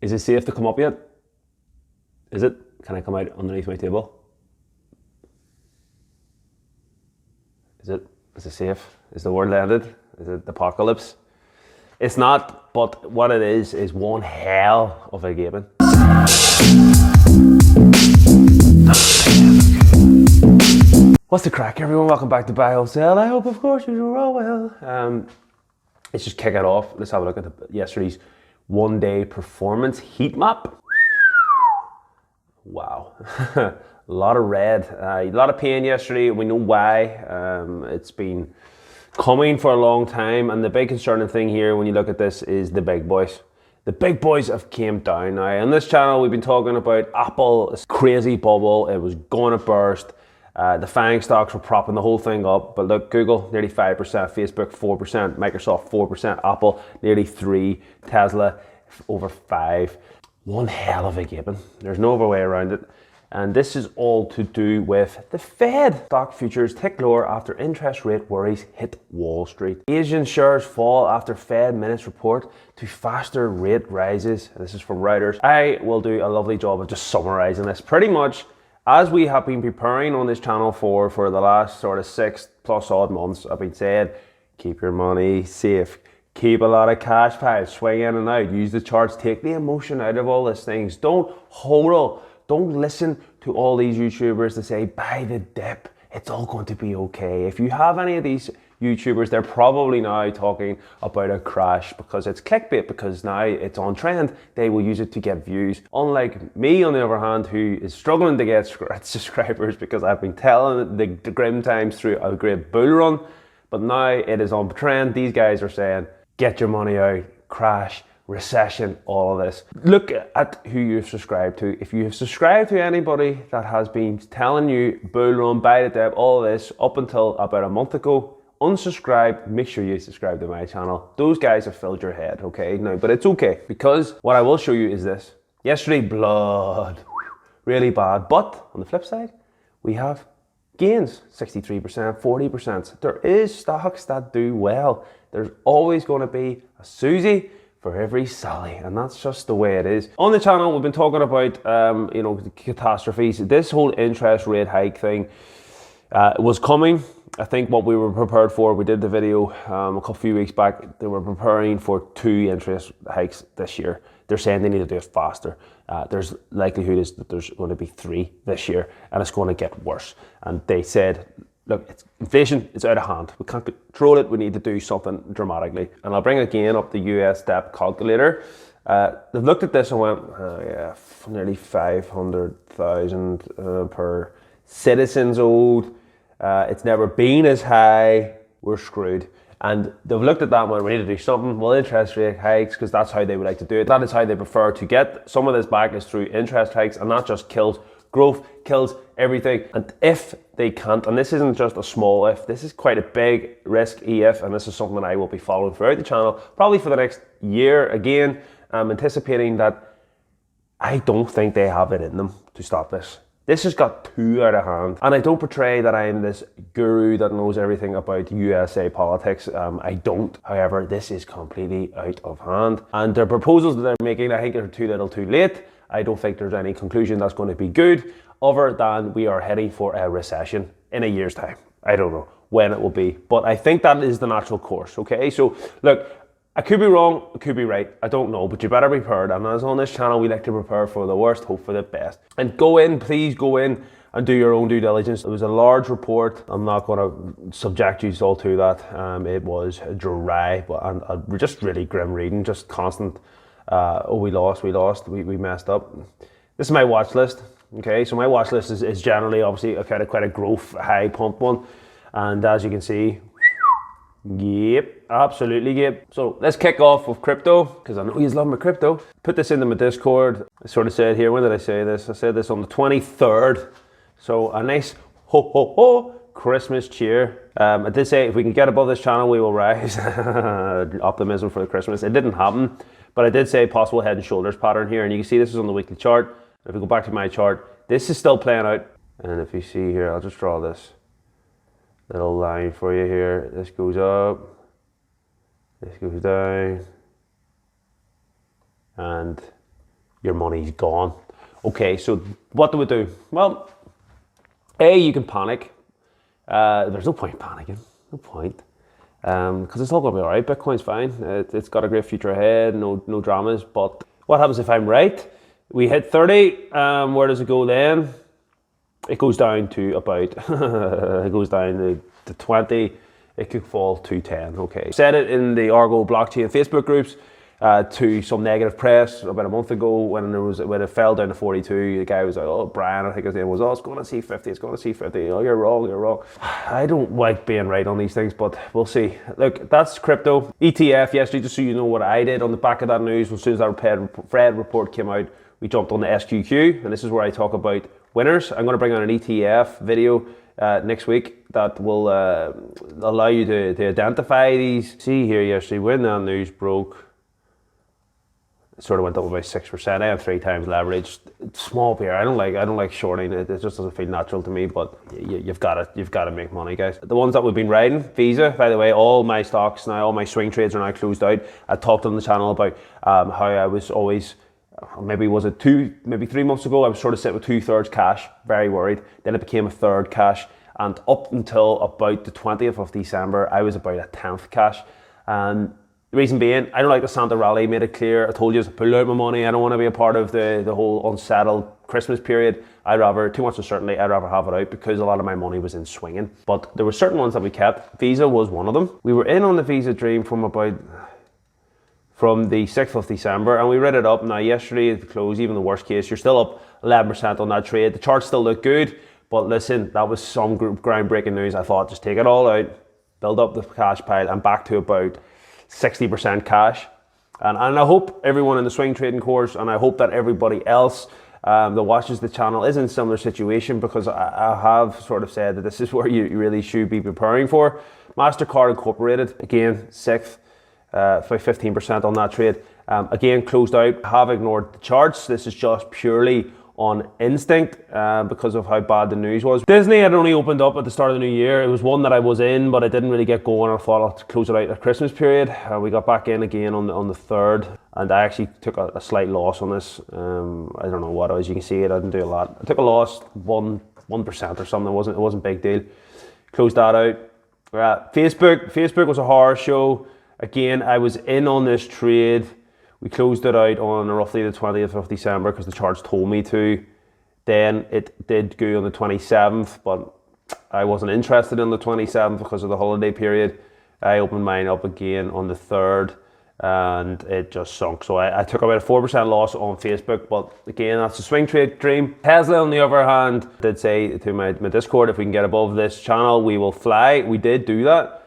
Is it safe to come up yet? Is it? Can I come out underneath my table? Is it? Is it safe? Is the world ended? Is it the apocalypse? It's not, but what it is one hell of a gaming. What's the crack, everyone? Welcome back to Buy Wholesale. I hope, of course, you're all well. Let's just kick it off. Let's have a look at yesterday's one-day performance heat map. Wow, a lot of red, a lot of pain yesterday. We know why. It's been coming for a long time, and the big concerning thing here when you look at this is the big boys. The big boys have came down now. On this channel, we've been talking about Apple, this crazy bubble. It was going to burst. The FANG stocks were propping the whole thing up, but look, Google nearly 5%, Facebook 4%, Microsoft 4%, Apple nearly 3%, Tesla over 5%. One hell of a gaping. There's no other way around it. And this is all to do with the Fed. Stock futures tick lower after interest rate worries hit Wall Street. Asian shares fall after Fed minutes report to faster rate rises. This is from Reuters. I will do a lovely job of just summarizing this. Pretty much, as we have been preparing on this channel for the last sort of 6+ odd months, I've been saying, keep your money safe. Keep a lot of cash piles, swing in and out, use the charts, take the emotion out of all these things. Don't hodl. Don't listen to all these YouTubers that say, buy the dip, it's all going to be okay. If you have any of these YouTubers, they're probably now talking about a crash because it's clickbait, because now it's on trend. They will use it to get views. Unlike me, on the other hand, who is struggling to get subscribers because I've been telling the grim times through a great bull run, but now it is on trend. These guys are saying, get your money out, crash, recession, all of this. Look at who you've subscribed to. If you have subscribed to anybody that has been telling you bull run, buy the dip, all of this up until about a month ago, unsubscribe. Make sure you subscribe to my channel. Those guys have filled your head, okay? No, but it's okay, because what I will show you is this. Yesterday, blood, really bad. But on the flip side, we have gains, 63%, 40%. There is stocks that do well. There's always going to be a Susie for every Sally, and that's just the way it is. On the channel, we've been talking about the catastrophes. This whole interest rate hike thing was coming. I think what we were prepared for, we did the video a few weeks back. They were preparing for 2 interest hikes this year. They're saying they need to do it faster. There's likelihood is that there's going to be 3 this year, and it's going to get worse. And they said, look, it's inflation, it's out of hand. We can't control it, we need to do something dramatically. And I'll bring again up the US step calculator. They've looked at this and went, yeah, nearly 500,000 per citizens owed. It's never been as high, we're screwed. And they've looked at that and went, we need to do something. Well, interest rate hikes, because that's how they would like to do it. That is how they prefer to get some of this back, is through interest hikes, and that just kills growth, kills everything. And if they can't, and this isn't just a small if, this is quite a big risk if, and this is something that I will be following throughout the channel, probably for the next year. Again, I'm anticipating that I don't think they have it in them to stop this. This has got too out of hand. And I don't portray that I'm this guru that knows everything about USA politics. I don't. However, this is completely out of hand. And the proposals that they're making, I think, are too little too late. I don't think there's any conclusion that's going to be good, other than we are heading for a recession in a year's time. I don't know when it will be, but I think that is the natural course, okay? So look, I could be wrong, I could be right, I don't know, but you better be prepared. And as on this channel, we like to prepare for the worst, hope for the best. And go in, please go in and do your own due diligence. It was a large report. I'm not going to subject you all to that. It was dry, and just really grim reading, just constant, oh, we lost, we messed up. This is my watch list, okay? So my watch list is generally, obviously, quite a growth, high pump one. And as you can see, yep, absolutely, yep. So let's kick off with crypto, because I know you love my crypto. Put this into my Discord. I sort of said here, when did I say this? I said this on the 23rd. So a nice ho ho ho Christmas cheer. I did say if we can get above this channel, we will rise. Optimism for the Christmas. It didn't happen, but I did say possible head and shoulders pattern here, and you can see this is on the weekly chart. If we go back to my chart, this is still playing out. And if you see here, I'll just draw this little line for you here. This goes up, this goes down, and your money's gone. Okay, so what do we do? Well, A, you can panic. There's no point panicking, no point. Because it's all going to be all right. Bitcoin's fine. It's got a great future ahead, no dramas. But what happens if I'm right? We hit 30, where does it go then? It goes down to about, it goes down to 20. It could fall to 10, okay. Said it in the Argo blockchain Facebook groups to some negative press about a month ago when it fell down to 42. The guy was like, oh, Brian, I think his name was, oh, it's going to see 50, it's going to see 50. Oh, you're wrong. I don't like being right on these things, but we'll see. Look, that's crypto. ETF yesterday, just so you know what I did on the back of that news, as soon as that Fred report came out, we jumped on the SQQ, and this is where I talk about winners. I'm going to bring on an ETF video next week that will allow you to identify these. See here yesterday when that news broke, it sort of went up about 6%. I have 3 times leverage. Small beer. I don't like shorting. It just doesn't feel natural to me. But you've got to make money, guys. The ones that we've been riding, Visa. By the way, all my stocks now, all my swing trades are now closed out. I talked on the channel about how I was always. Maybe 3 months ago, I was sort of sitting with 2/3 cash, very worried. Then it became 1/3 cash, and up until about the 20th of December, I was about 1/10 cash. And the reason being, I don't like the Santa rally, made it clear. I told you to pull out my money. I don't want to be a part of the whole unsettled Christmas period. I'd rather, too much uncertainty, I'd rather have it out because a lot of my money was in swinging. But there were certain ones that we kept. Visa was one of them. We were in on the Visa dream from the 6th of December, and we read it up. Now yesterday at the close, even the worst case, you're still up 11% on that trade. The charts still look good, but listen, that was some groundbreaking news. I thought, just take it all out, build up the cash pile, and back to about 60% cash. And I hope everyone in the swing trading course, and I hope that everybody else that watches the channel is in a similar situation, because I have sort of said that this is where you really should be preparing for. MasterCard Incorporated, again, 6th. By 15% on that trade. Again, closed out, have ignored the charts. This is just purely on instinct because of how bad the news was. Disney had only opened up at the start of the new year. It was one that I was in, but I didn't really get going. I thought I'd close it out at Christmas period. We got back in again on the 3rd, and I actually took a slight loss on this. I don't know what it was. You can see it, I didn't do a lot. I took a loss, 1% or something. It wasn't a big deal. Closed that out. Facebook was a horror show. Again, I was in on this trade. We closed it out on roughly the 20th of December because the charts told me to. Then it did go on the 27th, but I wasn't interested in the 27th because of the holiday period. I opened mine up again on the 3rd, and it just sunk. So I took about a 4% loss on Facebook, but again, that's a swing trade dream. Tesla, on the other hand, did say to my Discord, if we can get above this channel, we will fly. We did do that.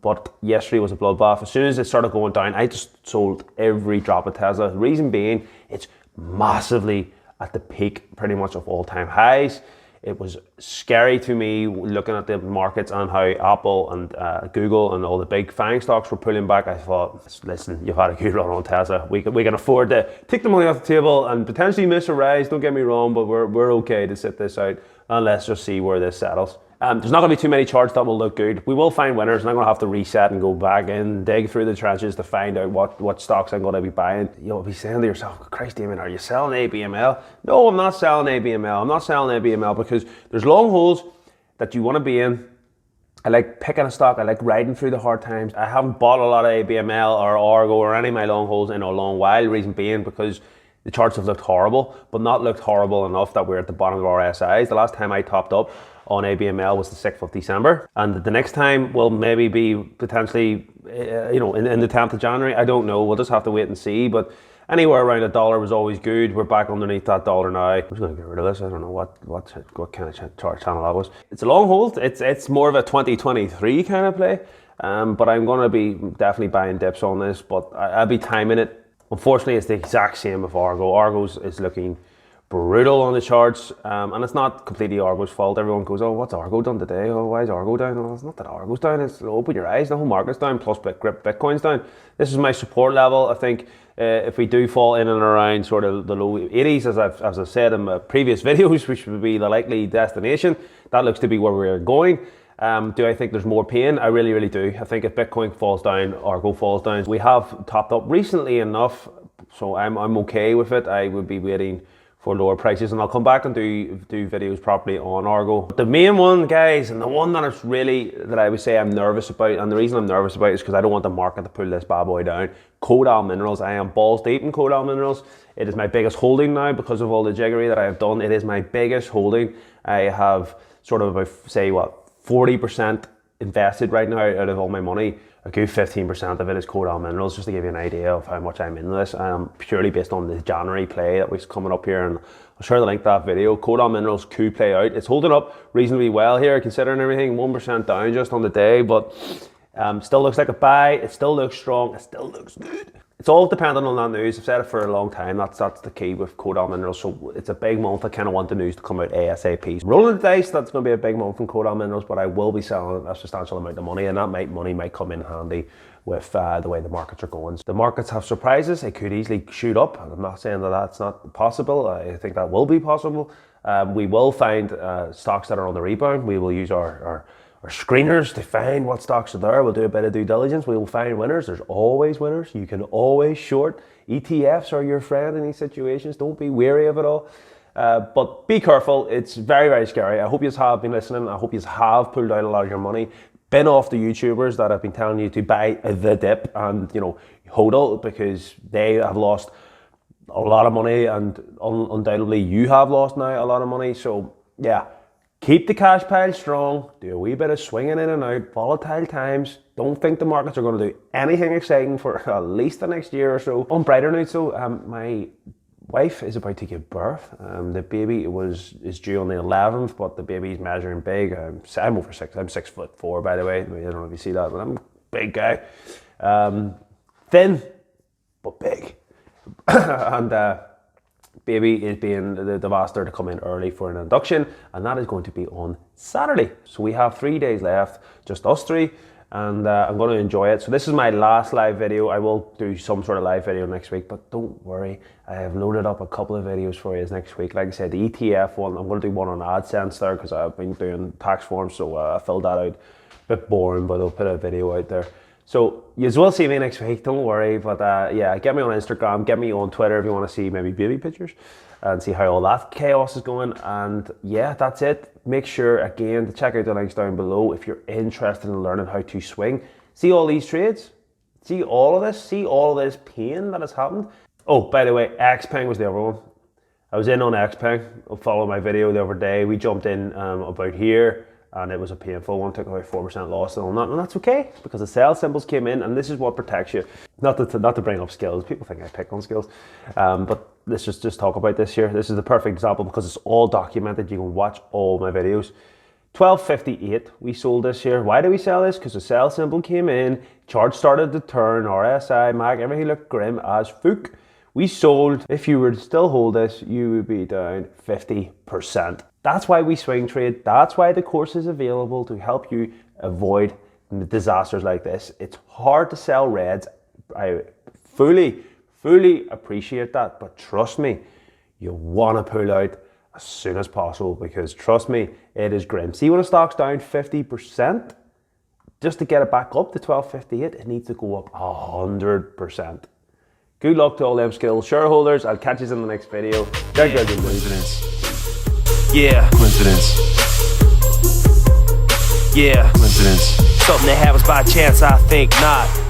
But yesterday was a bloodbath. As soon as it started going down, I just sold every drop of Tesla. The reason being, it's massively at the peak pretty much of all-time highs. It was scary to me looking at the markets and how Apple and Google and all the big FANG stocks were pulling back. I thought, listen, you've had a good run on Tesla. We can afford to take the money off the table and potentially miss a rise, don't get me wrong, but we're okay to sit this out, and let's just see where this settles. There's not going to be too many charts that will look good. We will find winners, and I'm going to have to reset and go back in, dig through the trenches to find out what stocks I'm going to be buying. You'll be saying to yourself, Christ, Damien, are you selling ABML? No, I'm not selling ABML. I'm not selling ABML because there's long holes that you want to be in. I like picking a stock. I like riding through the hard times. I haven't bought a lot of ABML or Argo or any of my long holes in a long while. Reason being because the charts have looked horrible, but not looked horrible enough that we're at the bottom of our RSIs. The last time I topped up on ABML was the 6th of December. And the next time will maybe be potentially, in the 10th of January. I don't know. We'll just have to wait and see. But anywhere around $1 was always good. We're back underneath that dollar now. I'm just going to get rid of this. I don't know what kind of chart channel that was. It's a long hold. It's more of a 2023 kind of play. But I'm going to be definitely buying dips on this. But I'll be timing it. Unfortunately, it's the exact same with Argo. Argo's is looking brutal on the charts, and it's not completely Argo's fault. Everyone goes, oh, what's Argo done today? Oh, why is Argo down? Oh, it's not that Argo's down. It's open your eyes. The whole market's down, plus Bitcoin's down. This is my support level. I think if we do fall in and around sort of the low 80s, as I've said in my previous videos, which would be the likely destination, that looks to be where we're going. Do I think there's more pain? I really, really do. I think if Bitcoin falls down, Argo falls down. We have topped up recently enough, So I'm okay with it. I would be waiting for lower prices, and I'll come back and do videos properly on Argo. The main one, guys, and the one that I would say I'm nervous about, and the reason I'm nervous about it is because I don't want the market to pull this bad boy down. KOD Minerals. I am balls deep in KOD Minerals. It is my biggest holding now because of all the jiggery that I have done. It is my biggest holding. I have sort of about, say, what, 40% invested right now out of all my money. A good 15% of it is KOD Minerals, just to give you an idea of how much I'm into this. Purely based on the January play that was coming up here, and I'll share the link to that video. KOD Minerals Q play out. It's holding up reasonably well here, considering everything. 1% down just on the day, but still looks like a buy. It still looks strong. It still looks good. It's all dependent on that news. I've said it for a long time. That's the key with KOD Minerals. So it's a big month. I kind of want the news to come out ASAP. Rolling the dice, that's going to be a big month from KOD Minerals, but I will be selling a substantial amount of money, and that money might come in handy with the way the markets are going. The markets have surprises. It could easily shoot up. I'm not saying that that's not possible. I think that will be possible. We will find stocks that are on the rebound. We will use our screeners to find what stocks are there. We'll do a bit of due diligence. We will find winners. There's always winners. You can always short. ETFs are your friend in these situations. Don't be wary of it all. But be careful. It's very, very scary. I hope you have been listening. I hope you have pulled out a lot of your money. Been off the YouTubers that have been telling you to buy the dip and, you know, hodl, because they have lost a lot of money, and undoubtedly you have lost now a lot of money. So yeah. Keep the cash pile strong, do a wee bit of swinging in and out, volatile times. Don't think the markets are going to do anything exciting for at least the next year or so. On brighter notes though, my wife is about to give birth. The baby is due on the 11th, but the baby's measuring big. I'm over 6, I'm 6'4" by the way. I don't know if you see that, but I'm a big guy. Thin, but big. And baby is they've asked her to come in early for an induction, and that is going to be on Saturday. So we have 3 days left, just us three, and I'm going to enjoy it. So this is my last live video. I will do some sort of live video next week, but don't worry, I have loaded up a couple of videos for you next week. Like I said, the ETF one, I'm going to do one on AdSense there because I've been doing tax forms, so I filled that out. A bit boring, but I'll put a video out there. So you will see me next week, don't worry. But yeah, get me on Instagram, get me on Twitter if you want to see maybe baby pictures and see how all that chaos is going. And yeah, that's it. Make sure again to check out the links down below if you're interested in learning how to swing. See all these trades, see all of this pain that has happened. Oh, by the way, Xpeng was the other one. I was in on Xpeng, follow my video the other day. We jumped in about here, and it was a painful one, took about 4% loss on that, and that's okay, because the sell symbols came in, and this is what protects you. Not to bring up skills, people think I pick on skills, but let's just talk about this here. This is the perfect example because it's all documented. You can watch all my videos. 12.58, we sold this here. Why did we sell this? Because the sell symbol came in, chart started to turn, RSI, MAC, everything looked grim as fuck. We sold. If you were to still hold this, you would be down 50%. That's why we swing trade. That's why the course is available to help you avoid disasters like this. It's hard to sell reds. I fully appreciate that, but trust me, you want to pull out as soon as possible, because trust me, it is grim. See, when a stock's down 50%, just to get it back up to 12.58, it needs to go up 100%. Good luck to all them skills shareholders. I'll catch you in the next video. Coincidence. Yeah. Coincidence. Yeah. Coincidence. Something that happens by chance, I think not.